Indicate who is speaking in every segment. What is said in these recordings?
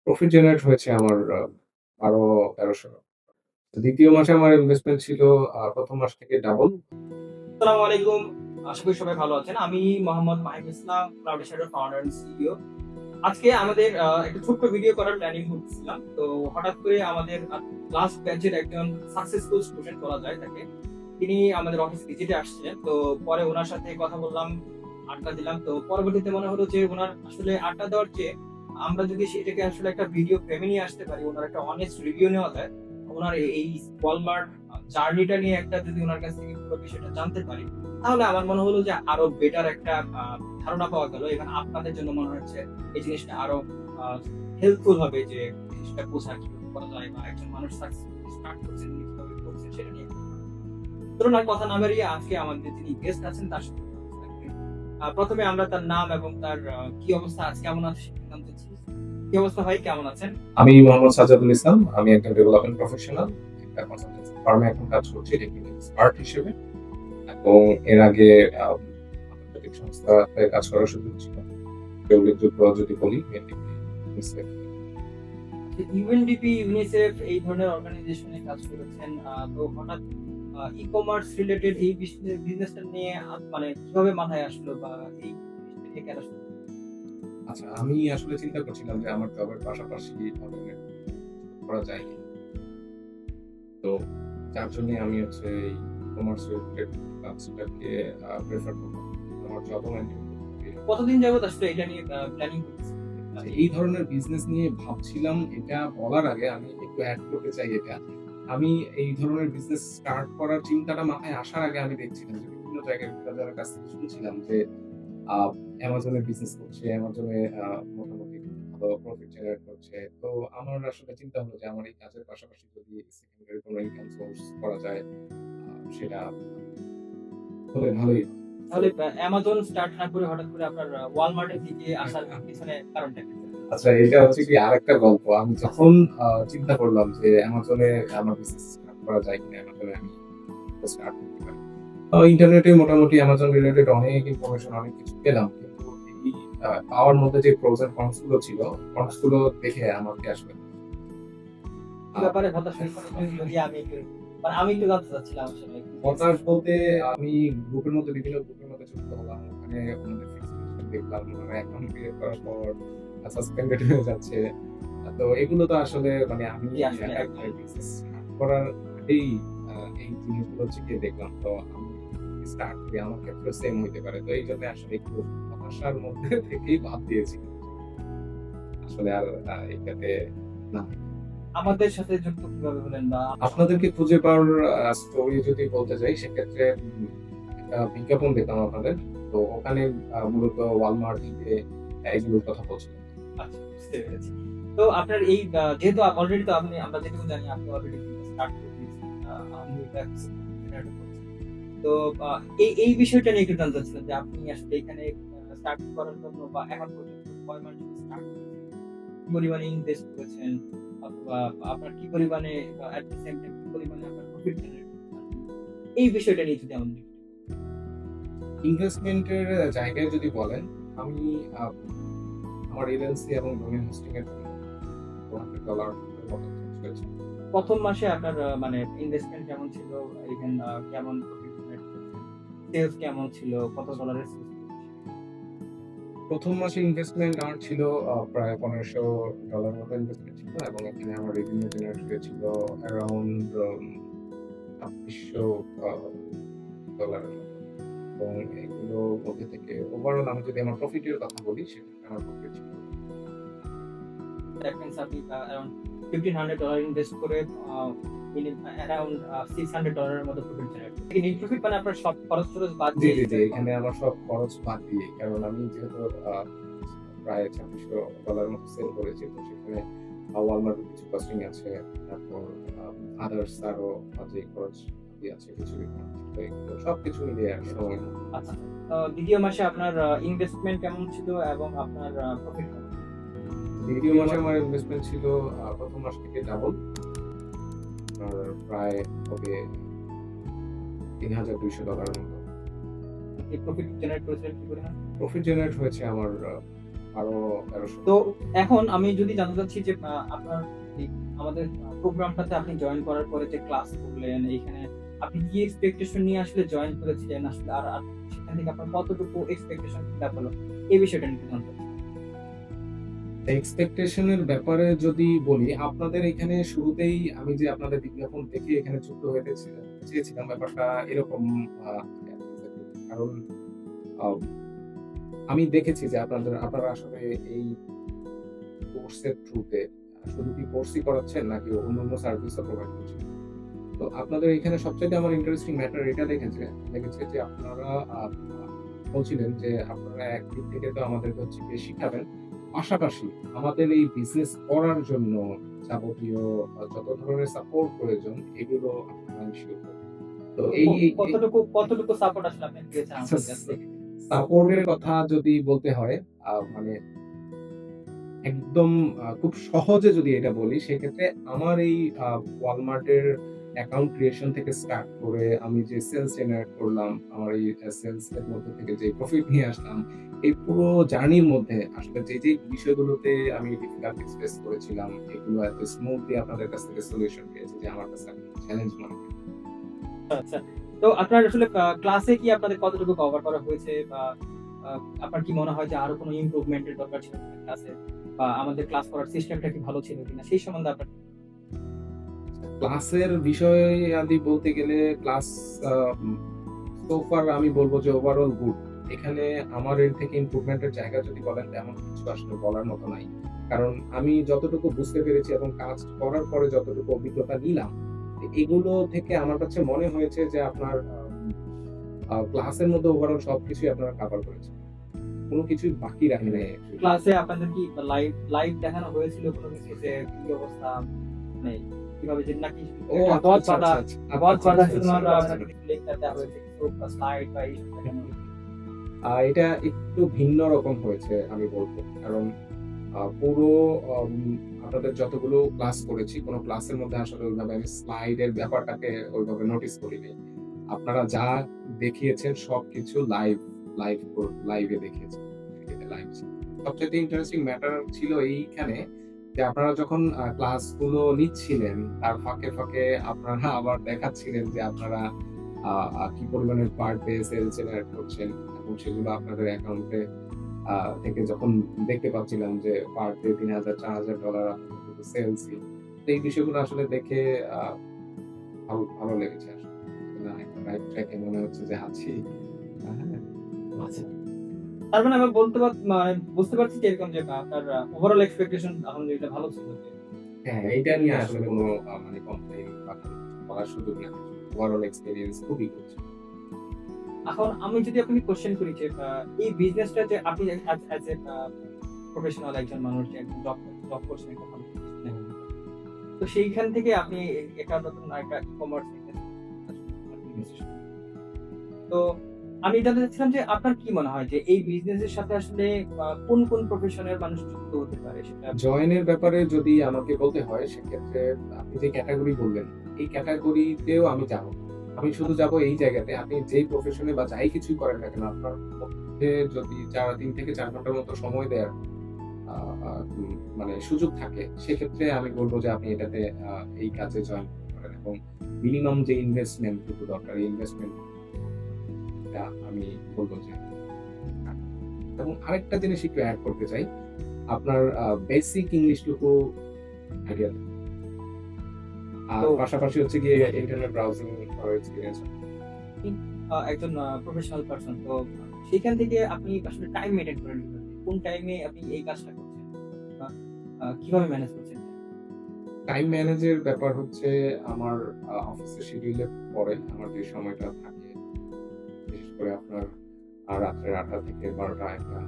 Speaker 1: Profit generate হয়েছে আমার ১২-১৩০০। দ্বিতীয় মাসে আমার ইনভেস্টমেন্ট ছিল ১ম মাস থেকে ডাবল।
Speaker 2: আসসালামু আলাইকুম। আশা করি সবাই ভালো আছেন। আমি মোহাম্মদ মাহিম ইসলাম, ক্লাউড শ্যাডোর ফাউন্ডার এন্ড সিইও। আজকে আমাদের একটা ছোট্ট ভিডিও করার প্ল্যানিং করতেছিলাম। তো হঠাৎ করে আমাদের লাস্ট ব্যাচের একজন সাকসেসফুল স্টুডেন্ট বলা যায় তাকে। তিনি আমাদের অফিস ভিজিটে আসছিলেন। তো পরে উনার সাথে কথা বললাম, আড্ডা দিলাম। তো পরবর্তীতে মনে হলো যে উনার আসলে আড্ডা দেওয়ার চেয়ে আমরা যদি সেটাকে আসলে একটা ভিডিও ফ্রেমে নিয়ে আসতে পারি, উনার একটা অনেস্ট রিভিউ নেওয়া যায়। উনার এই ওয়ালমার্ট জার্নিটা নিয়ে একটা যদি উনার কাছ থেকে পুরো বিষয়টা জানতে পারি, তাহলে আমার মনে হলো যে আরো বেটার একটা ধারণা পাওয়া গেল। এবং আপনাদের জন্য মনে হচ্ছে এই জিনিসটা আরো হেল্পফুল হবে যে জিনিসটা বোঝা কিভাবে করা যায় বা একজন মানুষ সাকসেসফুল স্টার্ট করছেন উনি কিভাবে করছেন সেটা নিয়ে। ধরুন আর কথা না বাড়িয়ে আজকে আমাদের যিনি গেস্ট আছেন তার সাথে কথা বলতে থাকি। প্রথমে আমরা তার নাম এবং তার কি অবস্থা আজ কেমন আছে সেটা জানতে চাচ্ছি। কি অবস্থা ভাই, কেমন আছেন?
Speaker 1: আমি মোহাম্মদ সাজ্জাদুল ইসলাম। আমি একজন ডেভেলপমেন্ট প্রফেশনাল। একটা কনসালটেন্সি ফার্মে এখন কাজ করছি টেকনিক্যাল এক্সপার্ট হিসেবে। এবং এর আগে আন্তর্জাতিক সংস্থাতে কাজ করার সুযোগ ছিল। উল্লেখযোগ্য যদি বলি UNICEF।
Speaker 2: ইউএনডিপি, ইউনিসেফ এই ধরনের অর্গানাইজেশনে কাজ করেছেন। তো হঠাৎ ই-কমার্স রিলেটেড এই বিজনেসটা নিয়ে মানে কিভাবে মাথায় আসলো বা এই জিনিসটা নিয়ে কেন শুরু করলেন?
Speaker 1: আচ্ছা, আমি আসলে চিন্তা করছিলাম যে আমার জবের পাশাপাশি অনলাইনে করা যায় কিনা। তো যার জন্য আমি হচ্ছে এই ই-কমার্স রিলেটেড কাজটাকে প্রেফার করলাম। আমার জবও মেইনটেইন করতে হবে।
Speaker 2: কতদিন যাবত আসলে এটা নিয়ে প্ল্যানিং করতেছেন?
Speaker 1: আচ্ছা, এই ধরনের বিজনেস নিয়ে ভাবছিলাম এটা বলার আগে আমি একটু এড করতে চাই এটা। আমি এই ধরনের বিজনেস স্টার্ট করার চিন্তাটা মাথায় আসার আগে আমি দেখছিলাম যে বিভিন্ন জায়গায় বিভিন্ন জনের কাছ থেকে শুনছিলাম যে আ Amazon-এ বিজনেস করছে, Amazon-এ মোটামুটি ভালো প্রফিট জেনারেট করছে। তো আমার আসলে চিন্তা হলো যে আমার এই কাজের পাশাপাশি যদি সেকেন্ডারি কোনো ইনকাম সোর্স করা যায় সেটা হলে ভালোই হয়। তো
Speaker 2: তাহলে অ্যামাজন স্টার্ট না করে হঠাৎ করে আপনার ওয়ালমার্টের দিকে আসার পিছনে কারণটা কি?
Speaker 1: আচ্ছা, এটা হচ্ছে কি আরেকটা গল্প। আমি যখন চিন্তা করলাম যে Amazon-এ আমার বিজনেস স্টার্ট করা যায় কিনা, Amazon-এ আমি স্টার্ট করতে পারি। ইন্টারনেটে মোটামুটি Amazon রিলেটেড অনেক ইনফরমেশন অনেক কিছু পেলাম। কিন্তু এই পাওয়ার মধ্যে যে প্রোস এন্ড কনস গুলো ছিল, কনস গুলো দেখে আমাকে আসলে
Speaker 2: কি
Speaker 1: আ
Speaker 2: ব্যাপারে হতাশ হয়েছেন যদি আমি একটু মানে আমি একটু জানতে চাচ্ছিলাম আসলে।
Speaker 1: হতাশ বলতে আমি গ্রুপের মধ্যে বিভিন্ন গ্রুপের মধ্যে যুক্ত হলাম। ওখানে ওনাদের ফ্রাস্ট্রেশন দেখলাম। ওনারা অ্যাকাউন্ট ক্রিয়েট করার পর সাসপেন্ডেড হয়ে যাচ্ছে। তো এগুলো তো আসলে মানে আমি
Speaker 2: জি, আসলে
Speaker 1: একটা বিজনেস স্টার্ট করার আগেই আ এই জিনিসগুলো হচ্ছে গিয়ে দেখলাম। তো আমি স্টার্ট করি আমার ক্ষেত্রেও সেম হইতে পারে। তো এইজন্য আসলে একটু হতাশার মধ্যে থেকেই বাদ দিয়েছি। আসলে আর এটাতে না।
Speaker 2: আমাদের সাথে যুক্ত কিভাবে হলেন বা
Speaker 1: আপনাদেরকে খুঁজে পাওয়ার স্টোরি যদি বলতে যাই সেক্ষেত্রে একটা বিজ্ঞাপন দেখলাম আপনাদের। তো ওখানে মূলত Walmart, eBay এগুলোর কথা বলছিলেন।
Speaker 2: আচ্ছা, বুঝতে পেরেছি। তো আপনার এই যেহেতু অলরেডি তো আমরা যেটুকু জানি আপনি অলরেডি স্টার্ট করে দিয়েছেন। আপনি এটা জেনারেট করছেন। তো আ এই বিষয়টা নিয়ে একটু জানতে চাচ্ছিলাম যে আপনি আসলে এখানে স্টার্ট করার জন্য বা এখন পর্যন্ত কয় মাস ধরে স্টার্ট করেছেন? কি পরিমাণে ইনভেস্ট করেছেন? অথবা আপনার কি পরিমাণে এট দ্য সেম টাইম কি পরিমাণে আপনার প্রফিট জেনারেট করছেন? এই বিষয়টা নিয়ে যদি আমাদের একটু
Speaker 1: ইনভেস্টমেন্ট এর জায়গায় যদি বলেন, আমি আ আমার এজেন্সি এবং ডোমেইন হোস্টিং এর জন্য $200 এর মতো খরচ হয়েছে।
Speaker 2: ১ম মাসে আপনার মানে ইনভেস্টমেন্ট কেমন ছিল? ইভেন কেমন প্রফিট জেনারেট করেছেন? সেলস কেমন ছিল? কত ডলারের সেলস করেছেন?
Speaker 1: ১ম মাসে ইনভেস্টমেন্ট আমার ছিল প্রায় $১৫০০ মতো ইনভেস্টমেন্ট ছিল এবং এখানে আমার রেভিনিউ জেনারেট হয়েছিল অ্যারাউন্ড $২৬০০ আ ডলারের মতো। এবং এগুলোর মধ্যে থেকে ওভারঅল আমি যদি আমার প্রফিটের কথা বলি সেক্ষেত্রে আমার প্রফিট ছিল
Speaker 2: দ্যাট মিনস আপনি অ্যারাউন্ড $১৫০০ ইনভেস্ট করে আ অ্যারাউন্ড $600 এর মতো প্রফিট জেনারেট করেছেন। নেট প্রফিট মানে আপনার সব খরচ-টরচ বাদ
Speaker 1: জি,
Speaker 2: দিয়ে
Speaker 1: জি, জি।
Speaker 2: যেটা
Speaker 1: এখানে আমার সব খরচ বাদ দিয়ে। কারণ আমি যেহেতু আ প্রায় $২৬০০ মতো সেল করেছি। তো সেখানে Walmart এর কিছু কস্টিং আছে। তারপর আদার্স আরো যে খরচপাতি আছে কিছু তো এগুলো সবকিছু মিলিয়ে সময়
Speaker 2: আচ্ছা। ২য় মাসে আপনার ইনভেস্টমেন্ট কেমন ছিল এবং আপনার প্রফিট কেমন?
Speaker 1: ২য় মাসে আমার ইনভেস্টমেন্ট ছিল ১ম মাস থেকে ডাবল। আপনার প্রায় হবে $৩,২০০ এর মতো।
Speaker 2: এই প্রফিট জেনারেট করেছিলেন কি পরিমাণ?
Speaker 1: প্রফিট জেনারেট হয়েছে আমার 12-1300।
Speaker 2: তো এখন আমি যদি জানতে চাচ্ছি যে আপনার এই আমাদের প্রোগ্রামটাতে আপনি জয়েন করার পরে যে ক্লাস করলেন, এইখানে আপনি কি এক্সপেকটেশন নিয়ে আসলে জয়েন করেছিলেন? আসলে আর সেখান থেকে আপনার কতটুকু এক্সপেকটেশন ফিল আপ হলো? এই বিষয়টা নিয়ে একটু জানতে চাচ্ছি।
Speaker 1: এক্সপেকটেশন এর ব্যাপারে যদি বলি, আপনাদের এখানে শুরুতেই আমি যে আপনাদের বিজ্ঞাপন দেখে এখানে যুক্ত হতে চেয়েছিলাম, ব্যাপারটা এরকম আ কারণ আ আমি দেখেছি যে আপনারা আসলে এই কোর্সের থ্রুতে শুধু কি কোর্সই করাচ্ছেন নাকি অন্যান্য সার্ভিসও প্রোভাইড করছেন? তো আপনাদের এখানে সবচাইতে আমার ইন্টারেস্টিং ম্যাটার এটা লেগেছে যে আপনারা আ আ বলছিলেন যে আপনারা একদিক থেকে তো আমাদেরকে হচ্ছে গিয়ে শিখাবেন। পাশাপাশি আমাদের এই বিজনেস করার জন্য যাবতীয় যত ধরনের সাপোর্ট প্রয়োজন এগুলো আপনারা এনশিওর করবেন। তো
Speaker 2: কতটুকু সাপোর্ট আসলে আপনি পেয়েছেন আমাদের কাছ থেকে?
Speaker 1: সাপোর্ট এর কথা যদি বলতে হয় মানে একদম খুব সহজে যদি এটা বলি সেক্ষেত্রে আমার এই আ Walmart এর অ্যাকাউন্ট ক্রিয়েশন থেকে স্টার্ট করে আমি যে সেলস জেনারেট করলাম, আমার এই সেলস এর মধ্যে থেকে যে প্রফিট নিয়ে আসলাম, এই পুরো জার্নির মধ্যে আসলে যে বিষয়গুলোতে আমি ডিফিকাল্টিজ ফেস করেছিলাম, এগুলো এত স্মুথলি আপনাদের কাছ থেকে সলিউশন পেয়েছি যে আমার কাছে চ্যালেঞ্জ মনে হয়।
Speaker 2: আচ্ছা। তো আপনার আসলে ক্লাসে কি আপনাদের কতটুকু কভার করা হয়েছে? বা আ আপনার কি মনে হয় যে আরো কোনো ইমপ্রুভমেন্ট এর দরকার ছিল কিনা ক্লাসে? বা আমাদের ক্লাস করার সিস্টেমটা কি ভালো ছিল কিনা? সেই সম্বন্ধে আপনার
Speaker 1: ক্লাসের বিষয়াদি বলতে গেলে ক্লাস আ সো ফার আমি বলব যে ওভারঅল গুড। এখানে আমার এন্ড থেকে ইমপ্রুভমেন্ট এর জায়গা যদি বলেন তেমন কিছু আসলে বলার মতো নাই। কারণ আমি যতটুকু বুঝতে পেরেছি এবং কাজ করার পরে যতটুকু অভিজ্ঞতা নিলাম, এগুলো থেকে আমার কাছে মনে হয়েছে যে আপনার ক্লাসের মধ্যে ওভারঅল সবকিছুই আপনারা কভার করেছেন। কোন কিছুই বাকি রাখেন নাই অ্যাকচুয়ালি।
Speaker 2: ক্লাসে আপনাদের কি লাইভ দেখানো হয়েছিল কোনো কিছু যে কি অবস্থা? মানে কিভাবে যে নাকি
Speaker 1: ও
Speaker 2: একটা
Speaker 1: আচ্ছা,
Speaker 2: গজ
Speaker 1: আচ্ছা,
Speaker 2: বাঁধা
Speaker 1: আচ্ছা, আচ্ছা।
Speaker 2: গজ
Speaker 1: আচ্ছা,
Speaker 2: বাঁধা
Speaker 1: আচ্ছা, আচ্ছা,
Speaker 2: শুধুমাত্র
Speaker 1: আচ্ছা।
Speaker 2: আপনাদের কিছু লেকচার দেওয়া হয়েছে, কিছু স্লাইড বা এইসব দেখানো হয়েছে?
Speaker 1: এটা একটু ভিন্ন রকম হয়েছে আমি বলব। কারণ পুরো আম আপনাদের যতগুলো ক্লাস করেছি, কোন ক্লাসের মধ্যে আসলে ওইভাবে আমি স্লাইড এর ব্যাপারটাকে ওইভাবে নোটিস করিনি। আপনারা যা দেখিয়েছেন সবকিছু লাইভে দেখিয়েছেন। লাইভ ছিল। সবচাইতে ইন্টারেস্টিং ম্যাটার ছিল এইখানে যে আপনারা যখন ক্লাসগুলো নিচ্ছিলেন, তার ফাঁকে আপনারা আবার দেখাচ্ছিলেন যে আপনারা আ আ কি পরিমাণের পার ডে সেল জেনারেট করছেন এবং সেগুলো আপনাদের অ্যাকাউন্টে আ থেকে যখন দেখতে পাচ্ছিলাম যে পার ডে $৩,000-4,000 আপনাদের সেলসই। তো এই বিষয়গুলো আসলে দেখে আ ভালো লেগেছে আসলে। না একটা রাইট ট্র্যাক এ মনে হচ্ছে যে আছি। হ্যাঁ,
Speaker 2: আচ্ছা। তার মানে আমরা মানে বুঝতে পারছি যে এরকম যে আপনার ওভারঅল এক্সপেকটেশন আলহামদুলিল্লাহ ভালো ছিল যে
Speaker 1: হ্যাঁ, এইটা নিয়ে আসলে কোনো মানে কমপ্লেইন বা বলার সুযোগ নাই। ওভারঅল এক্সপেরিয়েন্স খুবই গুড ছিল।
Speaker 2: এখন আমি যদি আপনাকে কোয়েশ্চেন করি যে এই বিজনেসটা যে আপনি অ্যাজ এ প্রফেশনাল একজন মানুষ যে একজন জব করছেন একটা ভালো প্রতিষ্ঠানে। তো সেইখান থেকে আপনি একটা নতুন একটা ই-কমার্স বিজনেস তো আমি জানতে চাচ্ছিলাম যে আপনার কি মনে হয় যে এই বিজনেসের সাথে আসলে কোন প্রফেশনের মানুষ যুক্ত হতে পারে সেটা
Speaker 1: জয়েনের ব্যাপারে যদি আমাকে বলতে হয় সেক্ষেত্রে আপনি যে ক্যাটেগরি বললেন, এই ক্যাটেগরিতেও আমি যাবো। আমি শুধু যাবো এই জায়গাতে আপনি যেই প্রফেশনে বা যাই কিছুই করেন না কেন আপনার মধ্যে যদি ৩ থেকে ৪ ঘন্টার মতো সময় দেয়ার আ আ মানে সুযোগ থাকে সেক্ষেত্রে আমি বলব যে আপনি এটাতে এই কাজে জয়েন করতে পারেন এবং মিনিমাম যে ইনভেস্টমেন্ট টুকু দরকার এই ইনভেস্টমেন্টটা আমি বলব যে এবং আরেকটা জিনিস একটু এড করতে চাই। আপনার বেসিক ইংলিশটুকু আইডিয়া আর
Speaker 2: তো
Speaker 1: পাশাপাশি হচ্ছে গিয়ে ইন্টারনেট ব্রাউজিং করার এক্সপেরিয়েন্স।
Speaker 2: একজন প্রফেশনাল পারসন তো সেখান থেকে আপনি আসলে টাইম মেইনটেইন করেন কিভাবে? কোন টাইমে আপনি এই কাজটা করছেন? বা কিভাবে ম্যানেজ করছেন?
Speaker 1: টাইম ম্যানেজের ব্যাপার হচ্ছে আমার অফিসের শিডিউলের পরে আমার যে সময়টা থাকে, বিশেষ করে আপনার রাত্রে ৮ঃ০০ থেকে ১২ঃ০০ একটা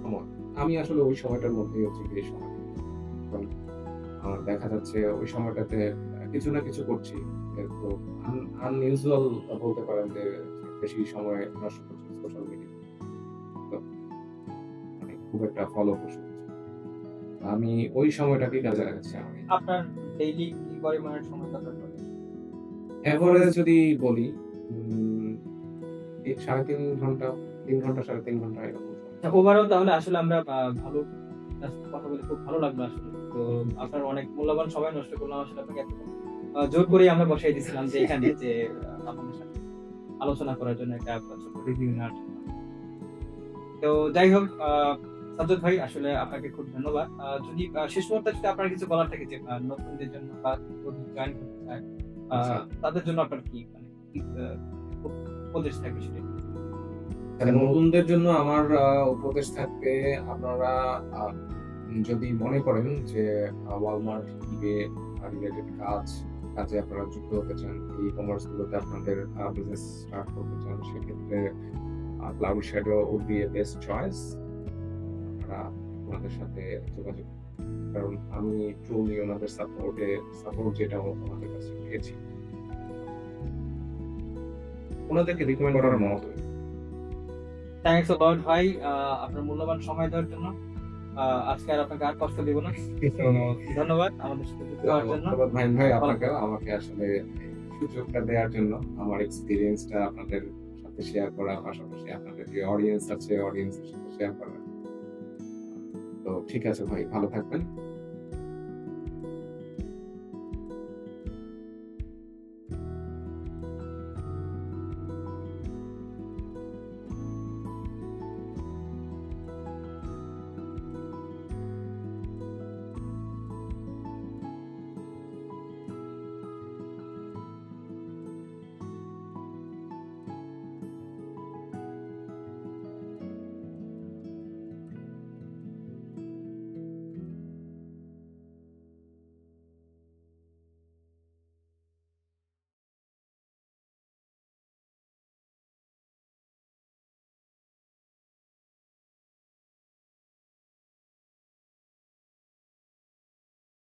Speaker 1: সময়। আমি আসলে ওই সময়টার মধ্যেই হচ্ছে গিয়ে সময় দিই। কারণ দেখা যাচ্ছে ওই সময়টাতে কিছু না কিছু করছি। তো আনইউজুয়াল বলতে পারেন যে বেশি সময় নষ্ট করছি সোশ্যাল মিডিয়া। তো মানে খুব একটা ফলপ্রসূ কিছু। আমি ওই সময়টাকেই কাজে লাগাচ্ছি আমি।
Speaker 2: আপনার ডেইলি কি পরিমাণের সময় দরকার পড়ে?
Speaker 1: এভারেজ যদি বলি এই ৩.৫ ঘন্টা, ৩ ঘন্টা ৩.৫ ঘন্টা এরকম সময়।
Speaker 2: ওভারঅল তাহলে আসলে আমরা ভালো আপনার সাথে কথা বলে খুব ভালো লাগলো আসলে। তো আপনার অনেক মূল্যবান সময় নষ্ট করলাম আসলে আপনাকে এত জোর করেই আমরা বসাই দিয়েছিলাম যে এখানে যে আপনাদের সাথে আলোচনা করার জন্য একটা ছোট্ট রিভিউ নেওয়ার জন্য। তো যাই হোক সাজ্জাদ ভাই আসলে আপনাকে খুব ধন্যবাদ। যদি শেষ মুহূর্তে যদি আপনার কিছু বলার থাকে যে নতুনদের জন্য বা জয়েন করতে চায়
Speaker 1: আচ্ছা।
Speaker 2: তাদের জন্য আপনার কি মানে কি উপদেশ থাকবে সেটা একটু
Speaker 1: নতুনদের জন্য আমার উপদেশ থাকবে, আপনারা আ যদি মনে করেন যে Walmart, eBay রিলেটেড কাজে আপনারা যুক্ত হতে চান, ই-কমার্স গুলোতে আপনাদের বিজনেস স্টার্ট করতে চান, সেক্ষেত্রে Cloud Shadow would be a best choice. আপনারা ওনাদের সাথে যোগাযোগ, কারণ আমি ট্রুলি ওনাদের সাপোর্ট যেটা ওনাদের কাছে পেয়েছি, ওনাদেরকে রিকমেন্ড করার মতো।
Speaker 2: থ্যাংকস আ লট ভাই আপনার মূল্যবান সময় দেওয়ার জন্য। আজকে আর আপনাকে আর কষ্ট দিব না। তো ধন্যবাদ আমাদের সাথে যুক্ত হওয়ার জন্য।
Speaker 1: ধন্যবাদ ভাইন ভাই, আপনাকেও আমাকে আসলে এই সুযোগটা দেওয়ার জন্য, আমার এক্সপেরিয়েন্সটা আপনাদের সাথে শেয়ার করার পাশাপাশি আপনাদের যে অডিয়েন্স আছে, অডিয়েন্সের সাথে শেয়ার করার। তো ঠিক আছে ভাই, ভালো থাকবেন।